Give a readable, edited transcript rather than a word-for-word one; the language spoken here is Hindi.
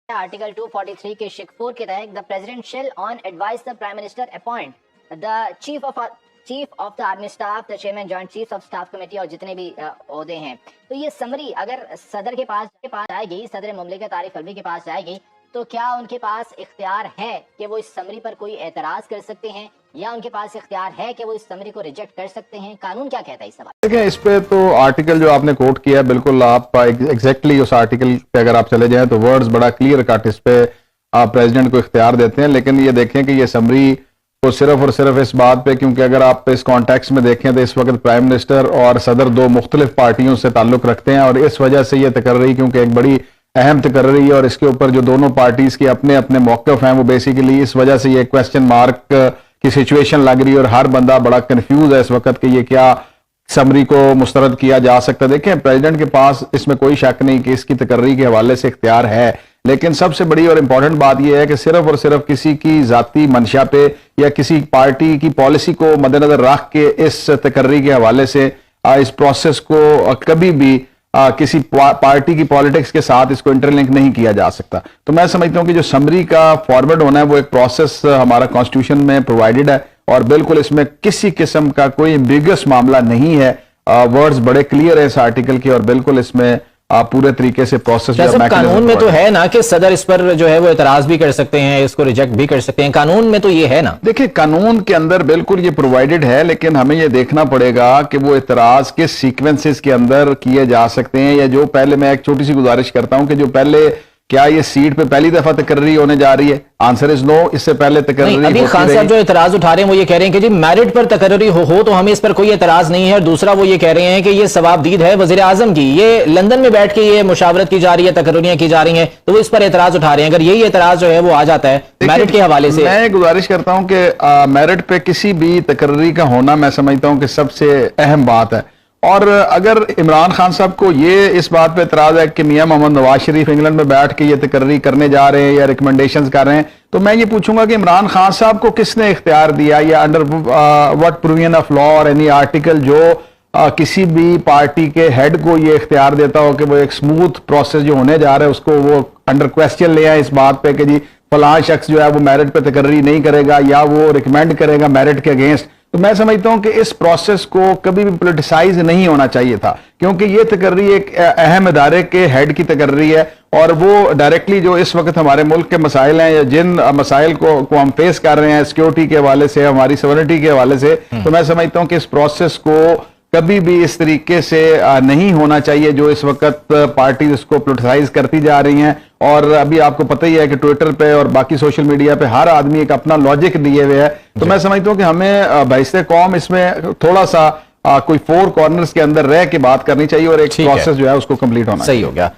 आर्टिकल 243 के शिक 4 के तहत the president shall on advice the prime minister appoint the chief of the army staff, the chairman joint chief of staff committee और जितने भी ओहदे हैं। तो ये समरी अगर सदर के पास आएगी, सदर मुमलिकत आरिफ अलवी के पास जाएगी, तो क्या उनके पास इख्तियार है कि वो इस समरी पर कोई एतराज कर सकते हैं, या उनके पास इख्तियार है कि वो इस समरी को रिजेक्ट कर सकते हैं? कानून क्या कहता है इस सवाल? देखिए, इस पे तो आर्टिकल जो आपने कोट किया बिल्कुल आप एग्जैक्टली उस आर्टिकल पे अगर आप चले जाएं तो वर्ड्स बड़ा क्लियर कट इस पे आप प्रेसिडेंट को इख्तियार देते हैं। लेकिन ये देखें कि ये समरी तो सिर्फ और सिर्फ इस बात पे, क्योंकि अगर आप इस कॉन्टेक्स्ट में देखें तो इस वक्त प्राइम मिनिस्टर और सदर दो मुख्तलिफ पार्टियों से ताल्लुक रखते हैं और इस वजह से ये तकर्री, क्योंकि एक बड़ी अहम तकर्री है और इसके ऊपर जो दोनों पार्टीज के अपने अपने मौक़िफ़ हैं वो बेसिकली इस वजह से ये क्वेश्चन मार्क की सिचुएशन लग रही है और हर बंदा बड़ा कंफ्यूज है इस वक्त कि ये क्या समरी को मुस्तरद किया जा सकता है। देखें, प्रेसिडेंट के पास इसमें कोई शक नहीं कि इसकी तकर्री के हवाले से इख्तियार है, लेकिन सबसे बड़ी और इंपॉर्टेंट बात यह है कि सिर्फ और सिर्फ किसी की जाती मंशा पे या किसी पार्टी की पॉलिसी को मद्देनजर रख के इस तकर्री के हवाले से इस प्रोसेस को कभी भी किसी पार्टी की पॉलिटिक्स के साथ इसको इंटरलिंक नहीं किया जा सकता। तो मैं समझता हूं कि जो समरी का फॉर्मेट होना है वो एक प्रोसेस हमारा कॉन्स्टिट्यूशन में प्रोवाइडेड है और बिल्कुल इसमें किसी किस्म का कोई एम्बिगुअस मामला नहीं है। वर्ड्स बड़े क्लियर है इस आर्टिकल के और बिल्कुल इसमें आप पूरे तरीके से प्रोसेस कानून में तो है ना कि सदर इस पर जो है वो एतराज भी कर सकते हैं, इसको रिजेक्ट भी कर सकते हैं, कानून में तो ये है ना। देखिए, कानून के अंदर बिल्कुल ये प्रोवाइडेड है, लेकिन हमें ये देखना पड़ेगा कि वो एतराज किस सीक्वेंसेस के अंदर किए जा सकते हैं। या जो पहले, मैं एक छोटी सी गुजारिश करता हूं कि जो पहले, क्या ये सीट पे पहली दफा तकर्री होने जा रही है? Answer is no. इससे पहले तकर्री अभी खान साहब जो एतराज उठा रहे हैं वो ये कह रहे हैं कि जी मेरिट पर तकर्री हो तो हमें इस पर कोई एतराज नहीं है, और दूसरा वो ये कह रहे हैं कि ये सवाबदीद है वजीर आजम की, ये लंदन में बैठ के ये मुशावरत की जा रही है, तकर्रियां की जा रही हैं, तो वो इस पर एतराज उठा रहे हैं। अगर यही एतराज जो है वो आ जाता है मेरिट के हवाले से, मैं गुजारिश करता हूं कि मेरिट पे किसी भी तकर्री का होना मैं समझता हूं कि सबसे अहम बात है। और अगर इमरान खान साहब को ये इस बात पे एतराज है कि मियां मोहम्मद नवाज शरीफ इंग्लैंड में बैठ के ये तकर्री करने जा रहे हैं या रिकमेंडेशंस कर रहे हैं, तो मैं ये पूछूंगा कि इमरान खान साहब को किसने इख्तियार दिया या under what provision of law और एनी आर्टिकल जो किसी भी पार्टी के हेड को ये इख्तियार देता हो कि वो एक स्मूथ प्रोसेस जो होने जा रहा है उसको वो अंडर क्वेश्चन ले आए इस बात पे कि जी फलां शख्स जो है वो मेरिट पे तकर्री नहीं करेगा या वो रिकमेंड करेगा मेरिट के अगेंस्ट। तो मैं समझता हूं कि इस प्रोसेस को कभी भी पोलिटिसाइज नहीं होना चाहिए था, क्योंकि ये तकर्री एक अहम इदारे के हेड की तकर्री है और वो डायरेक्टली जो इस वक्त हमारे मुल्क के मसाइल हैं या जिन मसाइल को हम फेस कर रहे हैं सिक्योरिटी के हवाले से, हमारी सॉवरेनिटी के हवाले से, तो मैं समझता हूं कि इस प्रोसेस को कभी भी इस तरीके से नहीं होना चाहिए जो इस वक्त पार्टी इसको पोलिटिसाइज करती जा रही हैं। और अभी आपको पता ही है कि ट्विटर पे और बाकी सोशल मीडिया पे हर आदमी एक अपना लॉजिक लिए हुए है। तो मैं समझता हूं कि हमें बहिस्ते कौम इसमें थोड़ा सा कोई फोर कॉर्नर्स के अंदर रह के बात करनी चाहिए और एक प्रोसेस जो है उसको कंप्लीट होना सही हो गया।